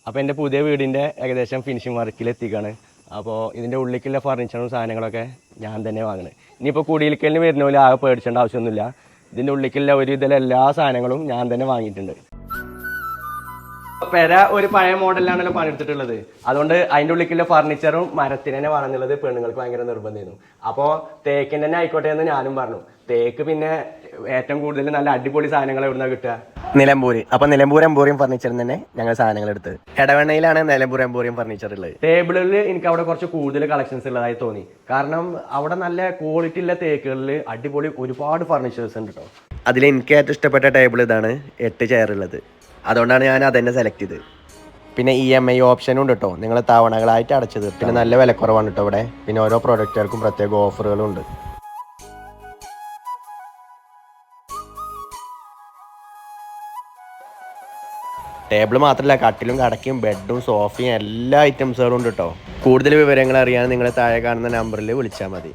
അപ്പോൾ എൻ്റെ പുതിയ വീടിൻ്റെ ഏകദേശം ഫിനിഷിംഗ് വർക്കിലെത്തിക്കുകയാണ്. അപ്പോൾ ഇതിൻ്റെ ഉള്ളിലേക്കുള്ള ഫർണിച്ചറും സാധനങ്ങളൊക്കെ ഞാൻ തന്നെ വാങ്ങുന്നത്. ഇനിയിപ്പോൾ കുടിയിരിക്കലിന് വരുന്ന പോലെ ആകെ പേടിച്ചേണ്ട ആവശ്യമൊന്നുമില്ല. ഇതിൻ്റെ ഉള്ളിലേക്കുള്ള ഒരു ഇതിലെ എല്ലാ സാധനങ്ങളും ഞാൻ തന്നെ വാങ്ങിയിട്ടുണ്ട്. പെര ഒരു പഴയ മോഡലിലാണല്ലോ പണിയെടുത്തിട്ടുള്ളത്. അതുകൊണ്ട് അതിൻ്റെ ഉള്ളിലേക്കുള്ള ഫർണിച്ചറും മരത്തിന് തന്നെ വേണമെന്നുള്ളത് പെണ്ണുങ്ങൾക്ക് ഭയങ്കര നിർബന്ധമായിരുന്നു. അപ്പോൾ തേക്കിൻ്റെ തന്നെ ആയിക്കോട്ടെ എന്ന് ഞാനും പറഞ്ഞു. തേക്ക് പിന്നെ ഏറ്റവും കൂടുതൽ നല്ല അടിപൊളി സാധനങ്ങൾ എവിടുന്നാണ് കിട്ടുക? നിലമ്പൂര്. അപ്പോൾ നിലമ്പൂർ എംപോറിയം ഫർണിച്ചറിൽ തന്നെ ഞങ്ങൾ സാധനങ്ങൾ എടുത്തത്. എടവണ്ണയിലാണ് നിലമ്പൂർ എംപോറിയം ഫർണിച്ചർ ഉള്ളത്. ടേബിളിൽ എനിക്ക് അവിടെ കുറച്ച് കൂടുതൽ കളക്ഷൻസ് ഉള്ളതായി തോന്നി. കാരണം അവിടെ നല്ല ക്വാളിറ്റി ഉള്ള തേക്കുകളിൽ അടിപൊളി ഒരുപാട് ഫർണിച്ചേഴ്സ് ഉണ്ട് കേട്ടോ. അതിൽ എനിക്ക് ഏറ്റവും ഇഷ്ടപ്പെട്ട ടേബിൾ ഇതാണ്, 8 ചെയർ ഉള്ളത്. അതുകൊണ്ടാണ് ഞാൻ അതന്നെ സെലക്ട് ചെയ്തത്. പിന്നെ EMI ഓപ്ഷനും ഉണ്ട് കേട്ടോ, നിങ്ങൾ തവണകളായിട്ട് അടച്ചത്. പിന്നെ നല്ല വിലക്കുറവാണ് കേട്ടോ ഇവിടെ. പിന്നെ ഓരോ പ്രോഡക്റ്റുകൾക്കും പ്രത്യേക ഓഫറുകളും ഉണ്ട്. ടേബിൾ മാത്രമല്ല, കട്ടിലും കടക്കയും ബെഡും സോഫയും എല്ലാ ഐറ്റംസുകളും ഉണ്ട് കേട്ടോ. കൂടുതൽ വിവരങ്ങൾ അറിയാൻ നിങ്ങൾ താഴെ കാണുന്ന നമ്പറിൽ വിളിച്ചാൽ മതി.